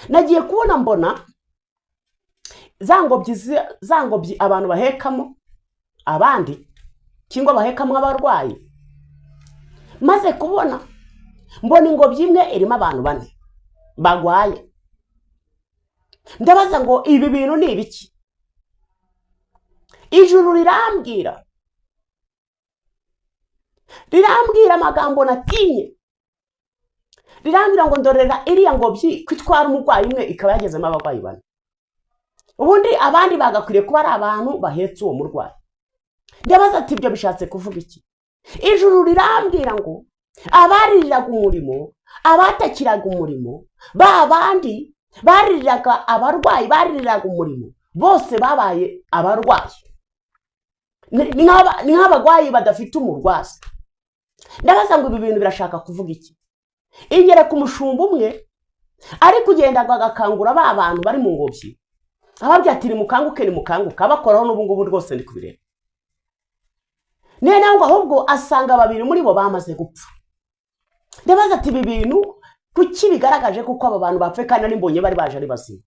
nagiye kubona mbona za ngobyi abantu bahekamo abandi cyangwa bahekamo abarwayi, maze kubona mbona ingobyi imwe irimo abantu 4 bagwaye. Ndabaza ngo ibi bintu ni ibiki? Ijuru rirambwira amagambo natinye, rirambwira ngo ndorera iriya ngobyi kwitwara umurwayi umwe ikaba yagezemo abarwayi 4. Ubundi abandi bagakwiriye kuba ari abantu bahetse uwo murwayi. Ndabaza ati ibyo bishatse kuvuga iki? Ijuru rirambwira ngo abaririraga umurimo, abatakiraga umurimo, ba bandi baririraga abarwayi, baririraga umurimo, bose babaye abarwayi. Ni nk'abarwayi badafite umurwaza. Ndabaza ngo ibi bintu birashaka kuvuga iki? Ingere ku mushumba umwe ari kugenda agakangura ba bantu bari mu ngobyi, ababwira ati nimukanguke abakoraho n'ubu ngubu rwose ndi kubireba. Nene ngo ahubwo asanga 2 muri bo bamaze gupfa. Ndabaza ati ibi bintu kuki bigaragaje kuko aba bantu bapfe kandi ari mbonye bari baje ari bazima.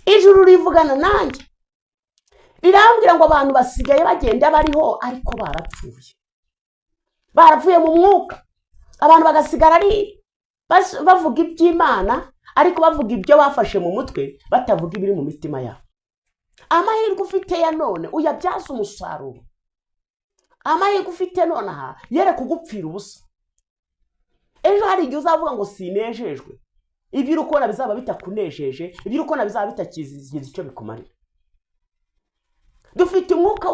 Ijuru rivugana nanjye rirambwira ngo abantu basigaye bagenda bariho ariko barapfuye mu mwuka. Abantu bagasigara ari bavuga iby'Imana ariko bavuga ibyo bafashe mu mutwe, batavuga ibiri mu mitima yabo. Amahirwe ufite ya none uyabyaza umusaruro. Amahirwe ufite none aha yere kugupfira ubusa. Ejo hari igihe uzavuga ngo sinejejwe, ibyo ukora bizaba bitakunejeje, ibyo ukora bizaba bitakizigize icyo bikumarira. Dufite umwuka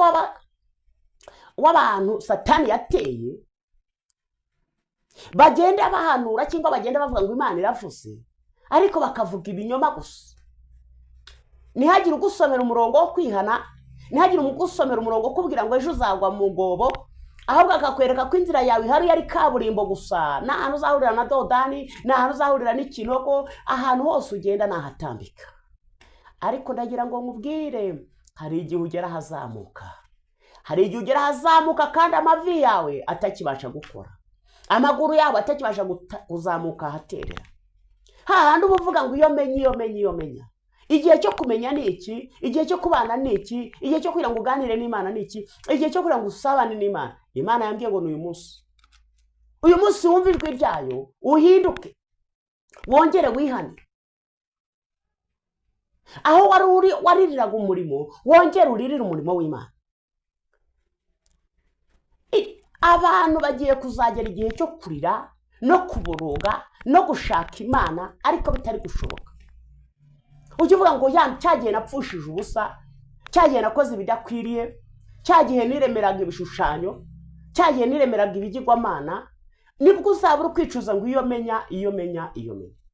w'abantu Satani yateye, bagenda bahanura cyangwa bagenda bavuga ngo Imana iravuze, ariko bakavuga ibinyoma gusa. Nihagire ugusomera umurongo wo kwihana, nihagire ugusomera umurongo kubwira ngo ejo uzagwa mu gobo, ahubwo akakwereka ko inzira yawe ihari yari kaburimbo gusa, nta hantu uzahurira na dodani, nta hantu uzahurira n'ikinogo, ahantu hose ugenda nahatambika. Ariko ndagira ngo nkubwire, hari igihe ugera hazamuka, kandi amavi yawe atakibasha gukora, amaguru yawe atakibasha kuzamuka haterera. Hahandi uvuga ngo iyo menya. Igihe cyo kumenya ni iki? Igihe cyo kubana ni iki? Igihe cyo kwira ngo uganire n'Imana ni iki? Igihe cyo kwira ngo usabane n'Imana. Imana yambwiye ngo uyu munsi wumva ijwi ryayo, uhinduke, wongere wihane. Aho waririraga umurimo, wongere uririre umurimo w'Imana. Abantu bagiye kuzagera igihe cyo kurira no kuboroga no gushaka Imana ariko bitari gushoboka. Ujye uvuga ngo cyagiye napfushije ubusa, cyagiye nakoze ibidakwiriye, cyagiye niremeraga ibishushanyo, cyagiye niremeraga ibigirwamana, nibwo uzabura kwicuza ngo iyo menya.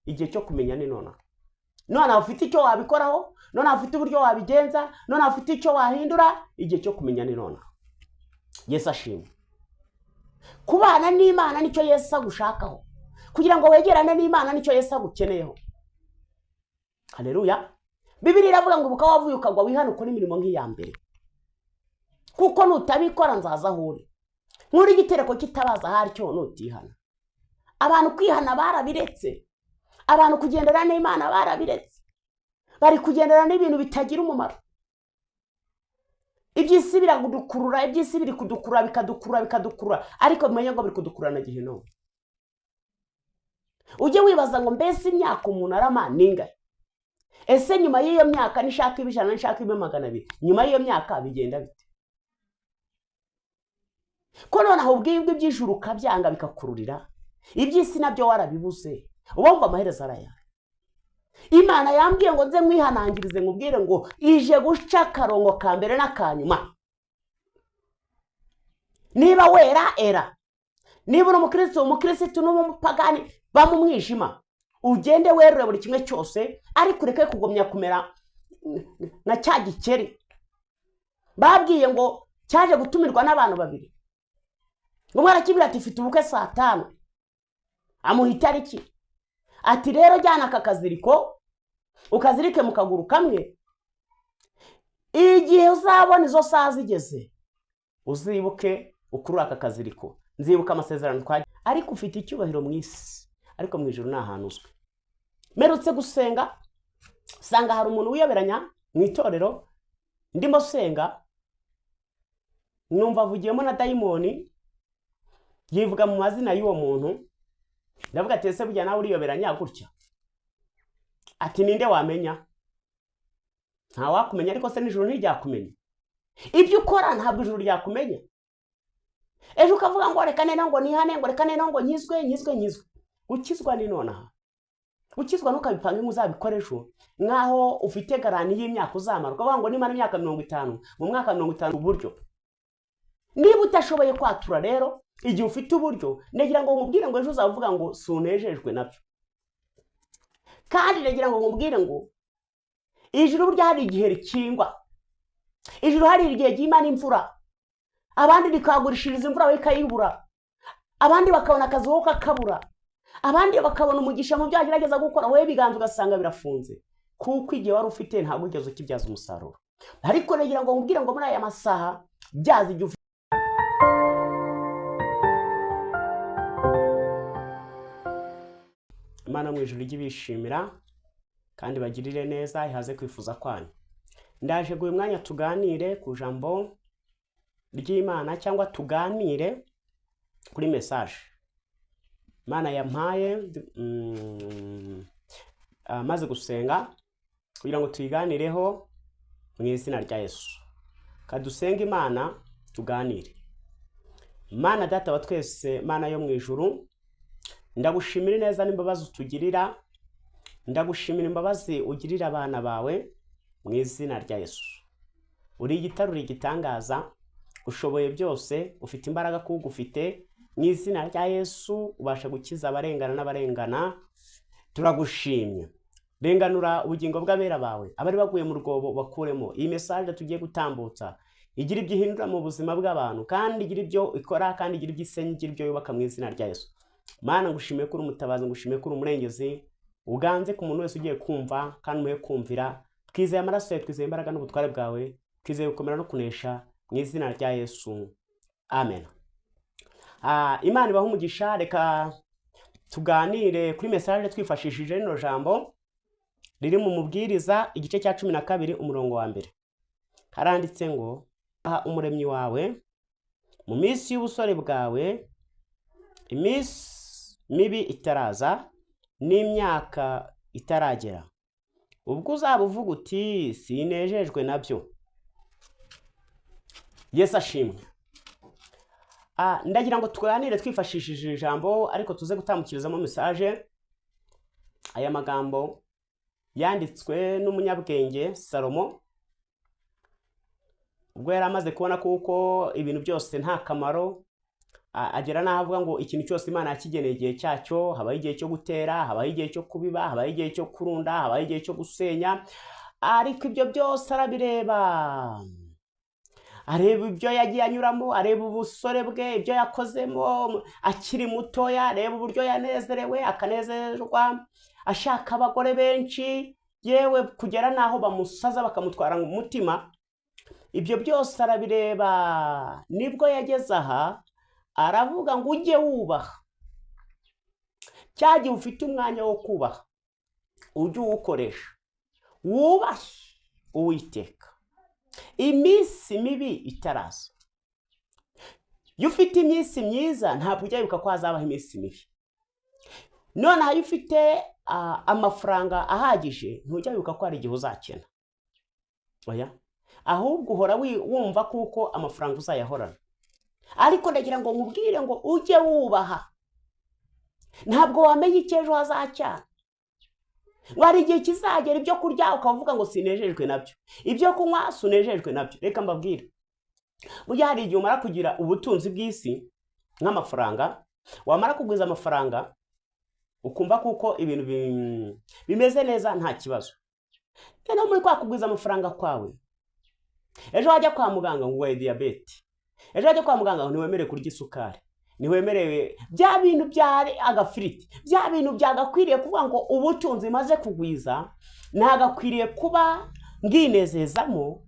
Igihe cyo kumenya ni none. None ufite icyo wabikoraho, none ufite uburyo wabigenza, none ufite icyo wahindura. Igihe cyo kumenya ni none. Yesu ashimwe. Kubana n'Imana nicyo Yesu agushakaho, kugira ngo wegerane n'Imana nicyo Yesu agukeneyeho. Haleluya. Bibiliya iravuga ngo buka wavuye ukagwa wihana ukora imirimo nk'iya mbere, kuko nutabikora nzaza hure. Nkuri igitereko kitabaza hari cyo nutihana. Abantu kwihana barabiretse, abantu kugendera n'Imana barabiretse, bari kugendera n'ibintu bitagira umumaro. Ibyisi biragudukurura, ibyisi biri kudukurura bikadukurura, ariko umenye ngo biri kudukurura na Gehinomu. Ujye wibaza ngo mbese imyaka umuntu arama ningahe? Ese nyuma y'iyo myaka nishaka ibijana, nishaka 200, nyuma y'iyo myaka bigenda bite? Ko none aho ubwibwe by'ijuru kabyanga bikakururira, ibyisi nabyo warabibuze, ubumva amaherezo araya. Imana yambwiye ngo nze mwihanangirize ngubwire ngo ije guca karongo ka mbere n'akanyuma. Niba wera era, niba umukristo n'umupagani bamumwijima, ugende werure buri kimwe cyose, ariko ureke kugomya kumera na cya gikeri babwiye ngo cyaje gutumirwa n'abantu 2. Ngo mwarakibira ati fite ubukwe saa 5, amuhita iki ati rero jyana akakaziriko ukazirike mu kaguru kamwe, igihe uzabona izo saa zigeze uzibuke ukurura akakaziriko. Nzibuka amasezerano twaje, ariko ufite icyubahiro mu isi, ariko mu ijuru nta hantu uzwi. Merutse gusenga sanga hari umuntu wiyoberanya mu itorero, ndimo senga numva avugiyemo na dayimoni yivuga mu mazina y'uwo muntu. Ndavuga ati ese burya nawe uriyoberanya gutya? Ati ninde wamenya? Nta wakumenya, ariko se n'ijuru ntiryakumenya. Ibyo ukora ntabwo ijuru ryakumenya. Ejo ukavuga ngo reka nene ngo nihane, ngo reka nene ngo nyizwe. Ukizwa ni nonaha. Ukizwa ntukabipanga uzabikoresha nkaho ufite garani y'imyaka uzamara. Ukavuga ngo nimara imyaka 50, mu mwaka 50 uburyo. Niba utashoboye kwatura rero igihe ufite uburyo, ndagira ngo nkubwire ngo ejo uzavuga ngo sunejejwe nabyo. Kandi ndagira ngo nkubwire ngo ijuru burya hari igihe rikingwa. Ijuru hari igihe ry'Imana imvura, abandi rikagurishiriza imvura bakayibura, abandi bakabona akazi wowe kakabura, abandi bakabona umugisha mu byo agerageza gukora wowe biganza ugasanga birafunze, kuko igihe wari ufite ntabwo ugeze ukibyaza umusaruro. Ariko ndagira ngo nkubwire ngo muri aya masaha byaza igihe Imana mu ijuru ry'ibishimira kandi bagirire neza, ihaze kwifuza kwanyu. Ndaje guye mwanya tuganire ku jambo ry'Imana, cyangwa tuganire kuri message Imana yampaye maze gusenga kugira ngo tuyiganireho mu izina rya Yesu. Kadusenge Imana tuganire. Mana data wa twese, Mana yo mu ijuru, ndagushimira neza n'imbabazi utugirira, ndagushimira imbabazi ugirira abana bawe mu izina rya Yesu. Uri igitarura igitangaza, ushoboye byose, ufite imbaraga kuko ufite. Mu izina rya Yesu ubasha gukiza abarengana n'abarengana. Turagushimye. Renganura ubugingo bw'abera bawe, abari baguye mu rwobo bakuremo. Iyi message tugiye gutambutsa igira ibyo ihindura mu buzima bw'abantu, kandi igira ibyo ikora, kandi igira ibyo isenya, igira ibyo yubaka mu izina rya Yesu. Mana ngushimiye ko uri umutabazi, ngushimiye ko uri umurengezi, uganze ku muntu wese ugiye kumva kandi umuhe kumvira. Twizeye amaraso yawe, twizeye imbaraga n'ubutware bwawe, twizeye gukomera no kunesha mu izina rya Yesu. Amen. Imana ibaha umugisha. Reka tuganire kuri message twifashishije rino jambo riri mu Mubwiriza igice cya 12 umurongo wa mbere. Haranditse ngo aha umuremyi wawe mu minsi y'ubusore bwawe, iminsi mibi itaraza n'imyaka itaragera, ubwo uzaba uvuga uti sinejejwe nabyo. Yesu ashimwe. Ndagira ngo tuganire twifashishije ijambo, ariko tuze gutambukirizamo message. Aya magambo yanditswe n'umunyabwenge Salomo ubwo yari amaze kubona kuko ibintu byose nta kamaro, agera navuga ngo ikintu cyose Imana yakigeneye igihe cyacyo. Habaho igihe cyo gutera, habaho igihe cyo kubiba, habaho igihe cyo kurunda, habaho igihe cyo gusenya. Ariko ibyo byose arabireba, areba ibyo yagiye anyuramo, areba ubusore bwe, ibyo yakozemo akiri mutoya, areba uburyo yanezerewe akanezerwa, ashaka abagore benshi, yewe kugera naho bamusaza bakamutwara mu mutima. Ibyo byose arabireba. Nibwo yageze aha aravuga ngo ujye wubaha. Cyagiye ufite umwanya wo kubaha, ujye uwukoresha, wubahe Uwiteka iminsi mibi itaraza. Iyo ufite iminsi myiza ntabwo ujya wibuka ko hazabaho iminsi mibi. None iyo ufite amafaranga ahagije ntujya wibuka ko hari igihe uzakena. Oya, ahubwo uhora wumva kuko amafaranga uzayahorana. Ariko ndagira ngo nkubwire ngo ujye wubaha. Ntabwo wamenye icyejo hazacyana. Wari igihe kizagera ibyo kurya ukavuga ngo sinejejwe nabyo, ibyo kunywa sunejejwe nabyo. Reka mbabwire, burya hari igihe umara kugira ubutunzi bw'isi nk'amafaranga, wamara kugwiza amafaranga ukumva kuko ibintu bimeze neza nta kibazo. Rero muri kwa kugwiza amafaranga kwawe, ejo wajya kwa muganga ngo urwaye diabete, ejo wajya kwa muganga ngo ntiwemerewe kurya isukari, ntiwemerewe bya bintu byari agafiriti, bya bintu byagakwiriye kuvuga ngo ubutunzi maze kugwiza ntagakwiriye kuba nginezezamo,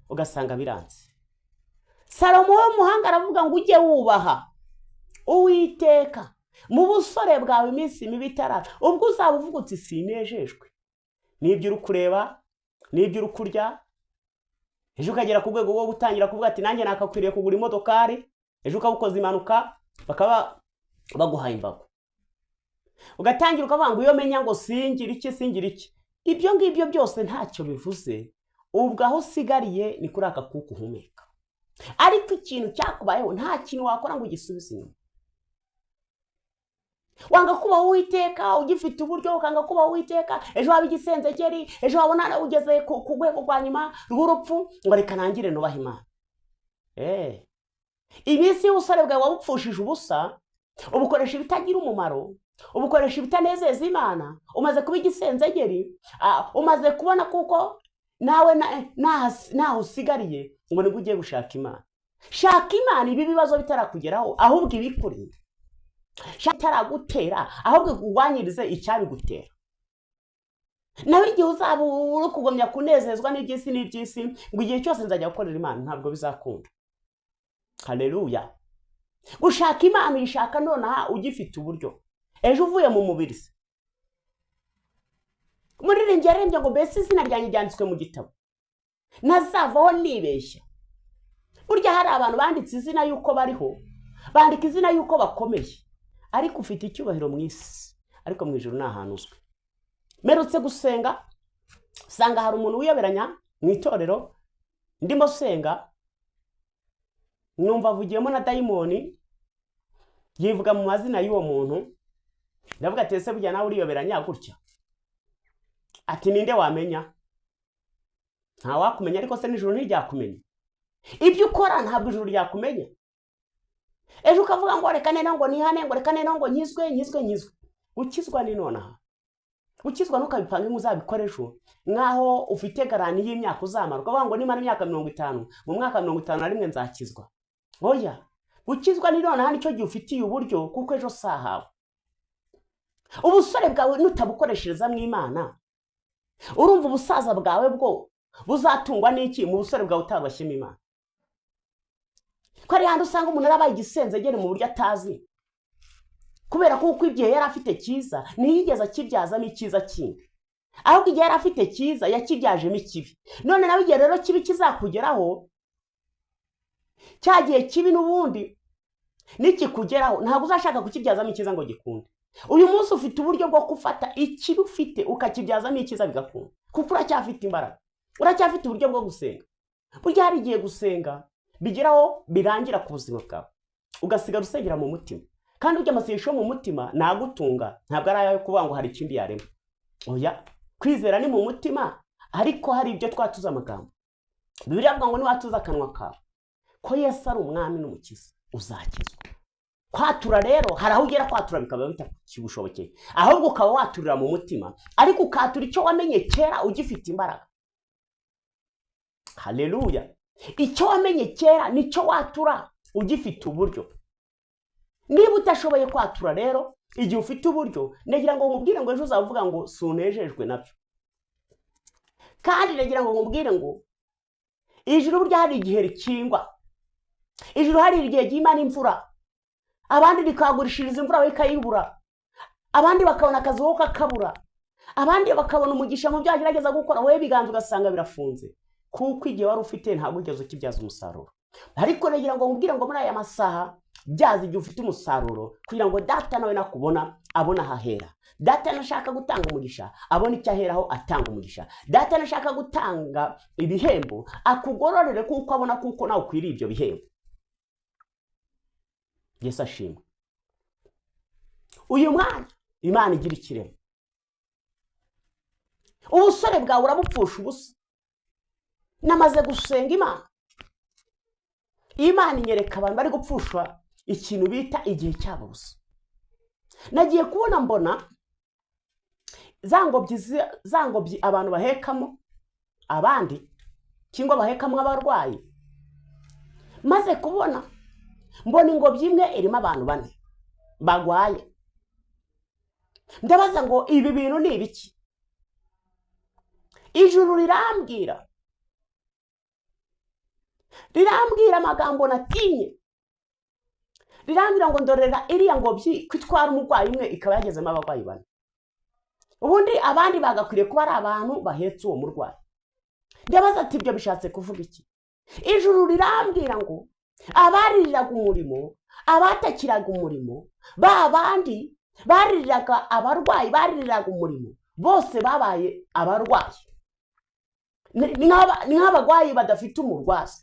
ugasanga biranze. Salomo w'umuhanga aravuga ngo ujye wubaha Uwiteka mu busore bwawe iminsi mibi itaraza, ubwo uzaba uvuga uti sinejejwe n'ibyo uri kureba, n'ibyo uri kurya, ejo ukagera ku rwego rwo gutangira kuvuga ati nanjye nakakwiriye kugura imodokari, ejo ukabukoza impanuka bakaba baguhaye imbago, ugatangira ukavuga ngo iyo menya ngo singira iki. Ibyo ngibyo byose ntacyo bivuze, ubwo aho usigariye ni kuri aka kuku uhumeka. Ariko ikintu cyakubayeho nta kintu wakora ngo ugisubize inyuma. Wanga kubaho Uwiteka ugifite uburyo, ukanga kubaho Uwiteka ejo waba igisenzegeri, ejo wabona ugeze ku rwego rwa nyuma rw'urupfu ngo reka nangire nubaha Imana. Iminsi y'ubusore bwawe wabupfushije ubusa, ubukoresha ibitagira umumaro, ubukoresha ibitanezeza Imana, umaze kuba igisenzegeri, umaze kubona kuko nawe naho usigariye ngo nibwo ugiye gushaka Imana. Shaka Imana ibi bibazo bitarakugeraho, ahubwo ibikurinda. Shaka itaragutera, ahubwo kugwanyirize icyabigutera. Nawe igihe uzaba uri kugomya kunezezwa n'iby'isi ngo igihe cyose nzajya gukorera Imana, ntabwo bizakunda. Haleluya. Gushaka Imana uyishaka nonaha ugifite uburyo, ejo uvuye mu mubiri se. Umuririmbyi yarembye ngo mbese izina ryanjye ryanditswe mu gitabo, ntazavaho nibeshya. Burya hari abantu banditse izina yuko bariho, bandika izina yuko bakomeye, ariko ufite icyubahiro mu isi, ariko mu ijuru nta hantu uzwi. Merutse gusenga, sanga hari umuntu wiyoberanya mu itorero, ndimo senga, numva avugiyemo na dayimoni, yivuga mu mazina y'uwo muntu. Ndavuga ati ese burya nawe uriyoberanya gutya? Ati ninde wamenya? Nta wakumenya, ariko se n'ijuru ntiryakumenya. Ibyo ukora ntabwo ijuru ryakumenya. Ejo ukavuga ngo reka nene ngo nihane, ngo reka nene ngo nkizwe. Gukizwa ni nonaha. Gukizwa ntukabipanga ngo uzabikore ejo, nkaho ufite garanti y'imyaka uzamara, ukavuga ngo nimara imyaka 50, mu mwaka 51 nzakizwa. Oya, gukizwa ni nonaha, nicyo gihe ufitiye uburyo, kuko ejo sahawe. Ubusore bwawe nutabukoreshereza mu Imana, urumva ubusaza bwawe bwo buzatungwa n'iki mu busore bwawe utabashyemo Imana? Ko ari handi usanga umuntu arabaye igisenzegeri mu buryo atazi, kubera ko uko igihe yari afite cyiza ntiyigeze akibyazamo icyiza kindi, ahubwo igihe yari afite cyiza yakibyajemo ikibi. None nawe igihe rero kibi kizakugeraho, cyagiye kibi n'ubundi nikikugeraho ntabwo uzashaka kukibyazamo icyiza ngo gikunde. Uyu munsi ufite uburyo bwo gufata ikibi ufite ukakibyazamo icyiza bigakunda, kuko uracyafite imbaraga, uracyafite uburyo bwo gusenga. Burya hari igihe gusenga bigeraho birangira ku buzima bwawe, ugasigara usengera mu mutima, kandi ujya amasengesho mu mutima nagutunga, ntabwo ari ayo kuvuga ngo hari ikindi yarema. Oya, kwizera ni mu mutima, ariko hari ibyo twatuza amagambo. Bibiliya ivuga ngo niwatuza akanwa kawe ko Yesu ari umwami n'umukiza, uzakizwa. Kwatura rero hari aho ugera kwatura bikaba bitakigushobokeye, ahubwo ukaba waturira mu mutima, ariko ukatura icyo wamenye kera ugifite imbaraga. Haleluya. Icyo wamenye kera nicyo watura ugifite uburyo. Niba utashoboye kwatura rero igihe ufite uburyo, ndagira ngo nkubwire ngo ejo uzavuga ngo sunejejwe nabyo. Kandi ndagira ngo nkubwire ngo ijuru burya hari igihe rikingwa, ijuru hari igihe ry'Imana imvura, abandi rikagurishiriza imvura bakayibura, abandi bakabona akazi wowe kakabura, abandi bakabona umugisha mu byo agerageza gukora, wowe biganza ugasanga birafunze, kuko igihe wari ufite ntabwo ugeze ukibyaza umusaruro. Ariko ndagira ngo nkubwire ngo muri aya masaha byaza igihe ufite umusaruro, kugira ngo data nawe nakubona abona hahera. Data nashaka gutanga umugisha abona icyo aheraho atanga umugisha. Data nashaka gutanga ibihembo akugororere kuko abona kuko nawe ukwiriye ibyo bihembo. Yesu ashimwe. Uyu mwana Imana igira ikirema. Ubusore bwawe urabupfusha ubusa. Namaze gusenga Imana, Imana inyereka abantu bari gupfusha ikintu bita igihe cyabo busa. Nagiye kubona mbona zangobyi abantu bahekamo abandi, cyangwa bahekamo abarwayi. Maze kubona mbona ingobyi imwe irimo abantu 4 bagwaye. Ndabaza ngo ibi bintu ni ibiki? Ijuru rirambwira amagambo natinye. rirambwira ngo ndorera iriya ngobyi ko itwara umurwayi umwe ikaba yagezemo abarwayi bane. Ubundi abandi bagakwiriye kuba ari abantu bahetse uwo murwayi. Ndabaza ati ibyo bishatse kuvuga iki? Ijuru rirambwira ngo abaririraga umurimo, abatakiraga umurimo, ba bandi baririraga abarwayi, baririraga umurimo, bose babaye abarwayi. Ni nk'abarwayi badafite umurwaza.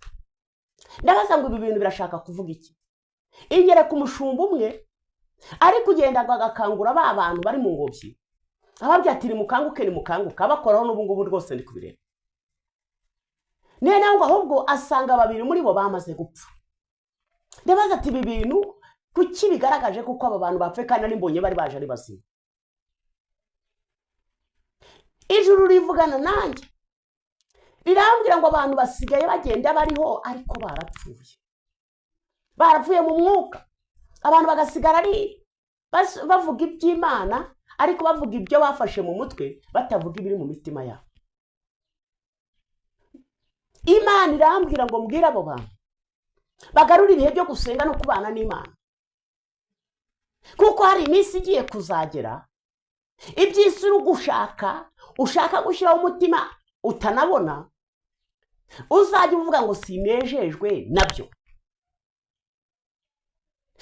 Ndabaza ngo ibi bintu birashaka kuvuga iki? Ingere ku mushumba umwe ari kugenda agakangura ba bantu bari mu ngobyi, ababwira ati nimukanguke nimukanguka, abakoraho n'ubu ngubu rwose ndi kubireba. Nene ngo ahubwo asanga babiri muri bo bamaze gupfa. Ndabaza ati ibi bintu kuki bigaragaje kuko aba bantu bapfe kandi ari mbonye bari baje ari bazima. Ijuru rivugana nanjye rirambwira ngo abantu basigaye bagenda bariho ariko barapfuye mu mwuka. Abantu bagasigara ari bavuga iby'Imana ariko bavuga ibyo bafashe mu mutwe, batavuga ibiri mu mitima yabo. Imana irambwira ngo mbwira abo bantu bagarura ibihe byo gusenga no kubana n'Imana, kuko hari iminsi igiye kuzagera iby'isi uri ushaka gushyiraho umutima utanabona, uzajya uvuga ngo sinejejwe nabyo.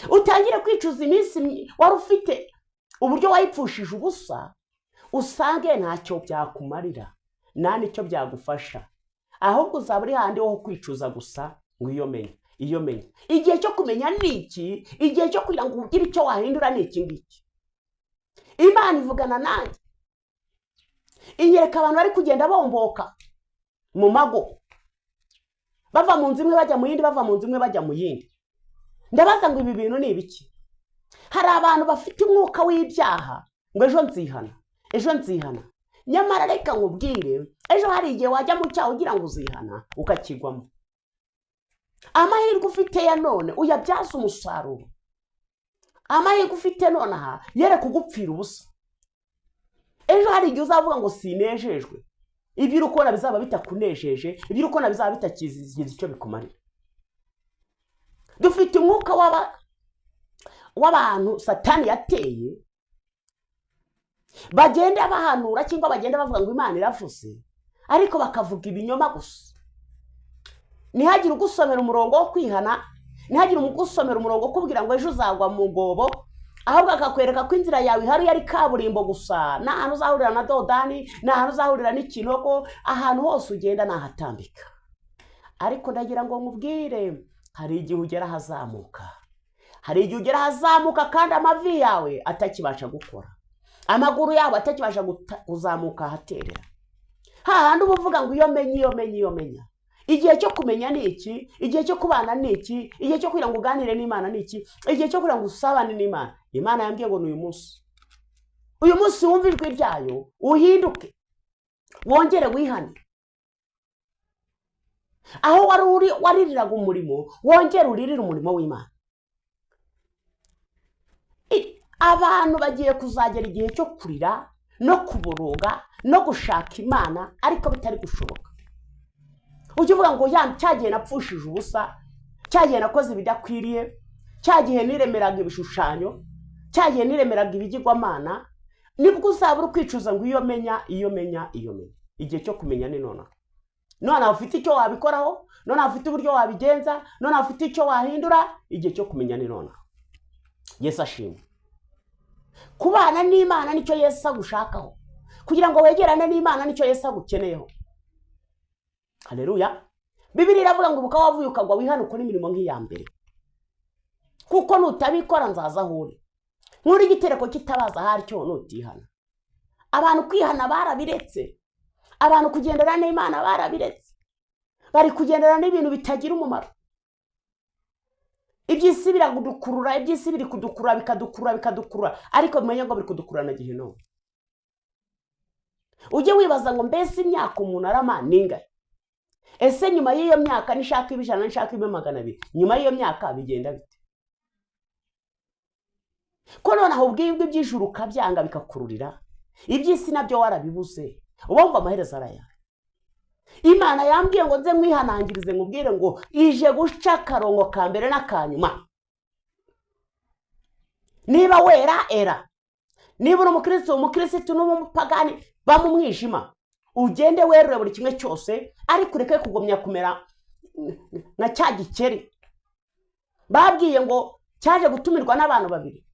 Utangire kwicuza iminsi wari ufite uburyo wayipfushije ubusa, usange ntacyo byakumarira nta nicyo byagufasha, ahubwo uzaba uri handi ho kwicuza gusa. Ngo iyo menya igihe cyo kumenya ni iki, igihe cyo kugira ngo ugire icyo wahindura ni iki ngiki. Imana ivugana nanjye inyereka abantu bari kugenda bomboka mu mago, bava mu nzu imwe bajya mu yindi, bava mu nzu imwe bajya mu yindi. Ndabaza ngo ibi bintu ni ibiki? Hari abantu bafite umwuka w'ibyaha ngo ejo nzihana. Nyamara reka nkubwire, ejo hari igihe wajya mu cyaha ugira ngo uzihana ukakigwamo. Amahirwe ufite ya none uyabyaza umusaruro. Amahirwe ufite none aha yere kugupfira ubusa. Ejo hari igihe uzavuga ngo sinejejwe, ibyo ukora bizaba bitakunejeje, ibyo ukora bizaba bitakizigiza icyo bikumarira. Dufite umwuka w'abantu Satani yateye, bagenda bahanura cyangwa bagenda bavuga ngo Imana iravuze, ariko bakavuga ibinyoma gusa. Ntihagire ugusomera umurongo wo kwihana, ntihagire ugusomera umurongo wo kubwira ngo ejo uzagwa mu ngobo, ahubwo akakwereka ko inzira yawe ihari yari kaburimbo gusa, nta hantu uzahurira na dodani, nta hantu uzahurira n'ikinogo, ahantu hose ugenda nahatambika. Ariko ndagira ngo nkubwire, hari igihe ugera hazamuka, kandi amavi yawe atakibasha gukora, amaguru yawe atakibasha kuzamuka ahaterera. Hahandi uba uvuga ngo iyo menya. Igihe cyo kumenya ni iki, igihe cyo kubana ni iki, igihe cyo kugira ngo uganire n'Imana ni iki, igihe cyo kugira ngo usabane n'Imana. Imana yambwiye ngo ni uyu munsi wumva ijwi ryayo, uhinduke wongere wihane. Aho waririraga umurimo, wongere uririre umurimo w'Imana. Abantu bagiye kuzagera igihe cyo kurira no kuboroga no gushaka Imana ariko bitari gushoboka. Ujye uvuga ngo cyagihe napfushije ubusa, cyagihe nakoze ibidakwiriye, cyagihe niremeraga ibishushanyo, cyagihe niremeraga ibigirwamana, nibwo uzabura kwicuza ngo iyo menya. Igihe cyo kumenya ni nonaha. Nonaha ufite icyo wabikoraho, nonaha ufite uburyo wabigenza, nonaha ufite icyo wahindura. Igihe cyo kumenya ni nonaha. Yesu ashimwe. Kubana n'Imana nicyo Yesu agushakaho, kugira ngo wegerane n'Imana nicyo Yesu agukeneyeho. Haleluya. Bibiliya iravuga ngo ubukaba wavuye ukagwa wihana ukora imirimo nk'iya mbere, kuko nutabikora nzaza hure. Nkuri igitereko kitabaza haricyo nutihana. Abantu kwihana barabiretse, abantu kugendera n'Imana barabiretse, bari kugendera n'ibintu bitagira umumaro. Iby'isi biragudukurura, iby'isi biri kudukurura, bikadukurura, ariko menye ngo biri kudukurura na Gehinomu. Ujye wibaza ngo mbese imyaka umuntu arama ningahe? Ese nyuma y'iyo myaka nishaka ibijana, nishaka 200, nyuma y'iyo myaka bigenda bite? Ko nonaho ubwibwe by'ijuru kabyanga bikakururira, iby'isi nabyo warabibuze, ubumva amaherezo araya. Imana yambwiye ngo nze mwihanangirize nkubwire ngo ije guca karongo ka mbere n'akanyuma. niba wera era, niba uri umukristo n'umupagani ba mu mwijima, ugende werure buri kimwe cyose, ariko ureke kugumya kumera na cya gikeri babwiye ngo cyaje gutumirwa n'abantu babiri.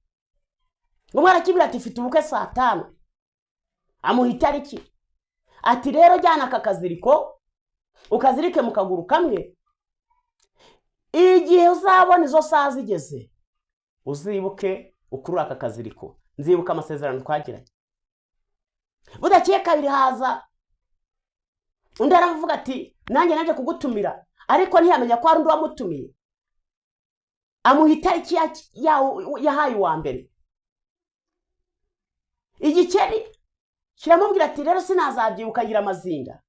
Umwe arakibwira ati mfite ubukwe saa 5, amuha itariki, ati rero jyana aka kaziriko ukazirike mu kaguru kamwe, igihe uzabona izo saa zigeze uzibuke ukurura aka kaziriko, nzibuka amasezerano twagiranye. Budakiye kabiri haza undi aravuga ati nanjye naje kugutumira, ariko ntiyamenya ko ari undi wamutumiye, amuha itariki yahaye uwa mbere. Igikeri kiramubwira ati rero sinazabyibuka ngira amazinda,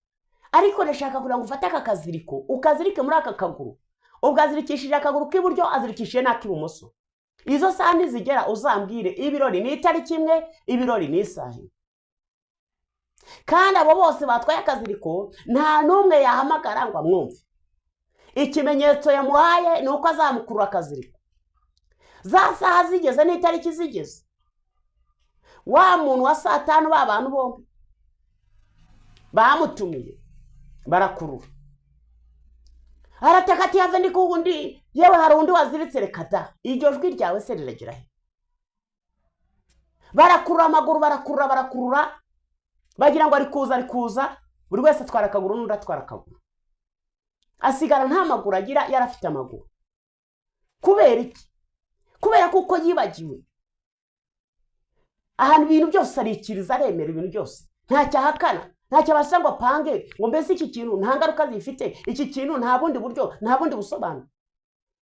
ariko ndashaka kugira ngo ufate aka kaziriko ukazirike muri aka kaguru, ubwazirikishije akaguru k'iburyo azirikishije n'ak'ibumoso. Izo saa nizigera uzambwire ibirori ni itariki imwe, ibirori ni isaha. Kandi abo bose batwaye akaziriko nta n'umwe yahamagara ngo amwumve. Ikimenyetso yamuhaye ni uko azamukurura akaziriko. Za saha zigeze n'itariki zigeze, wa muntu wa saa 5 b'abantu bombi bamutumiye barakurura. Arateka ati have ndi kugundi, yewe hari undi waziritse, reka da, iryo jwi ryawe se riragira he? Barakurura amaguru, barakurura, bagira ngo ari kuza, buri wese atwara akaguru n'undi atwara akaguru, asigara nta maguru agira, yarafite amaguru. Kubera iki? Kubera kuko yibagiwe. Ahantu ibintu byose arikiriza, aremera ibintu byose, nta cyahakana, nta cyabasha ngo apange ngo mbese iki kintu nta ngaruka zifite, iki kintu nta bundi buryo, nta bundi busobanuro.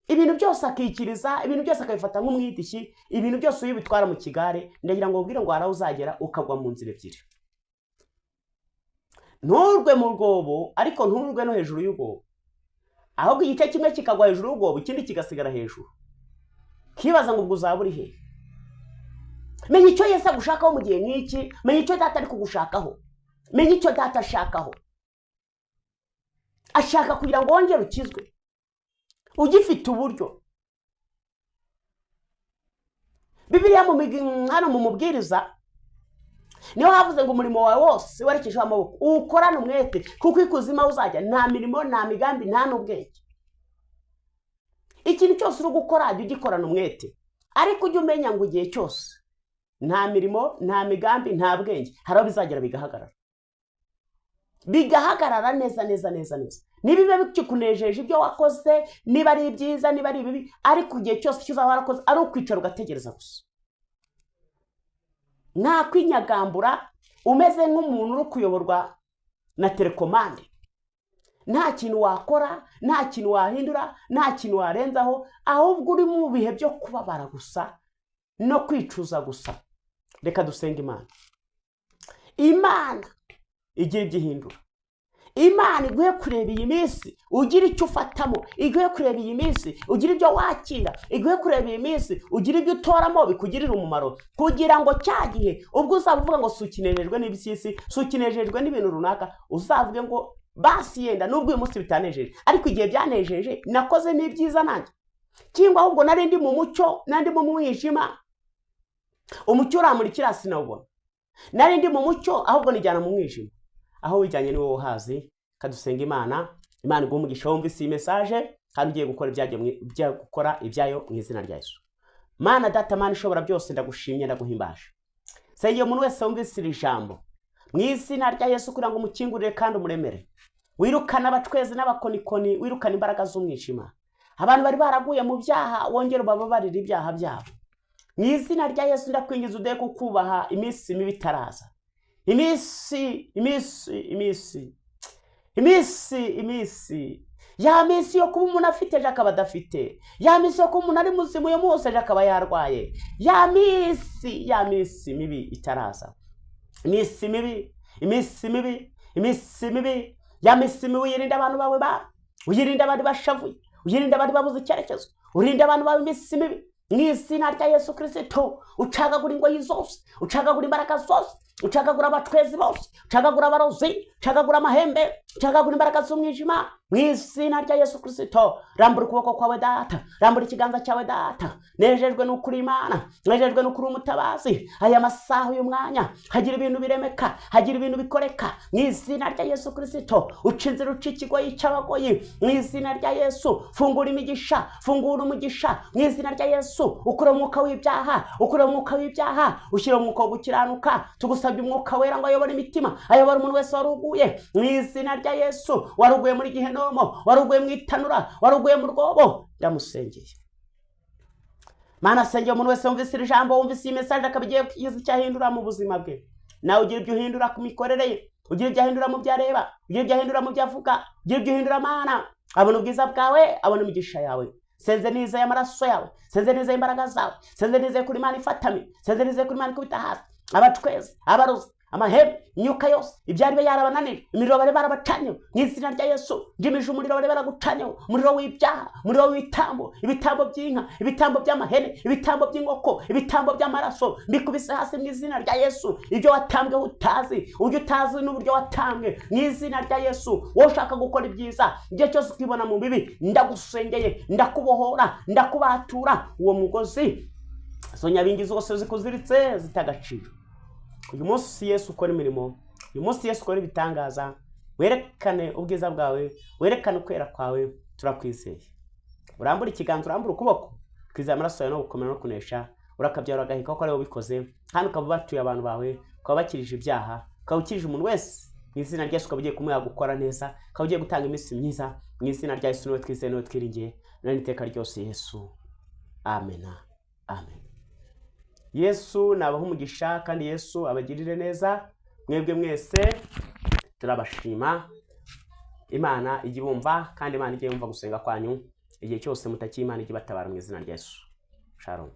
Ibintu byose akikiriza, ibintu byose akabifata nk'umwidishyi, ibintu byose uyibitwara mu kigare. Ndagira ngo ubwire ngo haraho uzagera ukagwa mu nzira ebyiri. Nturwe mu rwobo, ariko nturwe no hejuru y'urwobo, ahubwo igice kimwe kikagwa hejuru y'urwobo, ikindi kigasigara hejuru, kibaza ngo ubwo uzaba uri he? Menya icyo Yesu agushakaho mu gihe nk'iki, menya icyo Data ari kugushakaho, menya icyo Data ashakaho. Ashaka kugira ngo wongere ukizwe ugifite uburyo. Bibiliya hano mu mubwiriza niho havuze ngo umurimo wawe wose werekejeho amaboko ukorane umwete, kuko ikuzimu uzajya nta mirimo, nta migambi, nta n'ubwenge. Ikintu cyose uri gukora jya ugikorana umwete, ariko ujye umenya ngo igihe cyose nta mirimo, nta migambi, nta bwenge, haraho bizagera bigahagarara neza. Nibibe bikikunejeje ibyo wakoze, niba ari byiza, niba ari bibi, ariko igihe cyose cyuzaba warakoze ari ukwicara ugategereza gusa. Nta kwinyagambura umeze nk'umuntu uri kuyoborwa na telekomande. Nta kintu wakora, nta kintu wahindura, nta kintu warenzaho, ahubwo uri mu bihe byo kubabara gusa no kwicuza gusa. Reka dusenga Imana. Imana igiye igihindura. Imana iguhe kureba iyi minsi ugira icyo ufatamo, iguhe kureba iyi minsi ugira ibyo wakira, iguhe kureba iyi minsi ugira ibyo utoramo bikugirira umumaro, kugira ngo cyagihe ubwo uzavuga ngo sukinejejwe n'ibyisi, sukinejejwe n'ibintu runaka, uzavuge ngo basi yenda nubwo uyu munsi bitanejeje, ariko igihe byanejeje nakoze n'ibyiza nanjye. Cyangwa ahubwo nari ndi mu mucyo, nandi mu mwijima, umucyo uramurikira sinawubona. Nari ndi mu mucyo, ahubwo nijyana mu mwijima. Aho wijyanye ni wowe uhazi. Kadusenga Imana iguhe umugisha wumvise iyi message, kandi ugiye gukora ibyayo mu izina rya Yesu. Mana Data, Mana ishobora byose, ndagushimye ndaguhimbaje. Senge umuntu wese wumvise iri jambo mu izina rya Yesu, kugira ngo umukingurire kandi umuremere. Wirukana abatwezi n'abakonikoni, wirukana imbaraga z'umwijima. Abantu bari baraguye mu byaha, wongere ubababarire ibyaha byabo. Mu izina rya Yesu ndakwingiza ude kukubaha iminsi mibi itaraza. Iminsi ya minsi yo kuba umuntu afite ejo akaba adafite, ya minsi yo kuba umuntu ari muzima uyu munsi ejo akaba yarwaye, ya minsi mibi itaraza. Iminsi mibi, ya minsi mibi uyirinda abantu bawe uyirinda abandi bashavuye, uyirinda abandi babuze icyerekezo, uyirinda abantu bawe iminsi mibi. Mu izina rya Yesu Kristo ucagagura ingoyi zose, ucagagura imbaraga zose, ucagagura abatwezi bose, ucagagura abarozi, ucagagura amahembe, ucagagura imbaraga z'umwijima mu izina rya Yesu Kristo. Rambura ukuboko kwawe data, rambura ikiganza cyawe data. Nejejwe n'ukuri Imana, nejejwe n'ukuri umutabazi. Aya masaha uyu mwanya hagira ibintu biremeka, hagira ibintu bikoreka mu izina rya Yesu Kristo. Uca inzira, uca ikigoyi cy'abagoyi mu izina rya Yesu. Fungura imigisha, fungura umugisha mu izina rya Yesu. Ukure umwuka w'ibyaha, ukure umwuka w'ibyaha, ushyire umwuka wo gukiranuka. Tugusabye umwuka wera ngo ayobore imitima, ayobore umuntu wese waruguye mu izina rya Yesu. Waruguye muri gihenomo, waruguye mu itanura, waruguye mu rwobo, ndamusengeye. Mana sengeye umuntu wese wumvise iri jambo, wumvise iyi message akabigiye kugiza icyahindura mu buzima bwe. Nawe ugira ibyo uhindura ku mikorere ye, ugira ibyo ahindura mu byareba, ugira ibyo ahindura mu byavuga, ugira ibyo uhindura Mana. Abona ubwiza bwawe, abona imigisha yawe. Senze niza y'amaraso yawe, senze niza y'imbaraga zawe, senze niza kuri Imana ifatame, senze niza kuri Imana ikubita hasi. Abatweze, abarozi, amahebe, imyuka yose, ibyari be yarabananira, imiriro bari barabacanyeho mu izina rya Yesu. Njimije umuriro bari baragucanyeho, umuriro w'ibyaha, umuriro w'ibitambo, ibitambo by'inka, ibitambo by'amahene, ibitambo by'inkoko, ibitambo by'amaraso, mbikubise hasi mu izina rya Yesu. Ibyo watambwe utazi, ujye utazi n'uburyo watambwe mu izina rya Yesu. Wowe ushaka gukora ibyiza, igihe cyose ukibona mu bibi, ndagusengeye, ndakubohora, ndakubatura uwo mugozi zo nyabingi zose zikuziritse zitagaciro. Uyu munsi Yesu ukora imirimo, uyu munsi Yesu ukora ibitangaza, werekane ubwiza bwawe, werekane ukwera kwawe. Turakwizeye. Urambura ikiganza, urambura ukuboko, twizeye amaraso yawe no gukomera no kunesha. Urakabyara agahika ko ari wowe ubikoze, kandi ukaba batuye abantu bawe, ukaba bakirije ibyaha, ukaba ukirije umuntu wese mu izina rya Yesu. Ukaba ugiye kumuha gukora neza, ukaba ugiye gutanga iminsi myiza mu izina rya Yesu. Niwe twizeye, niwe twiringiye, none iteka ryose Yesu. Amen, amen. Yesu nabaha umugisha kandi Yesu abagirire neza. Mwebwe mwese turabashima. Imana ijye ibumva kandi Imana ijye yumva gusenga kwanyu igihe cyose mutakiye. Imana ijye ibatabara mu izina rya Yesu. Shalom.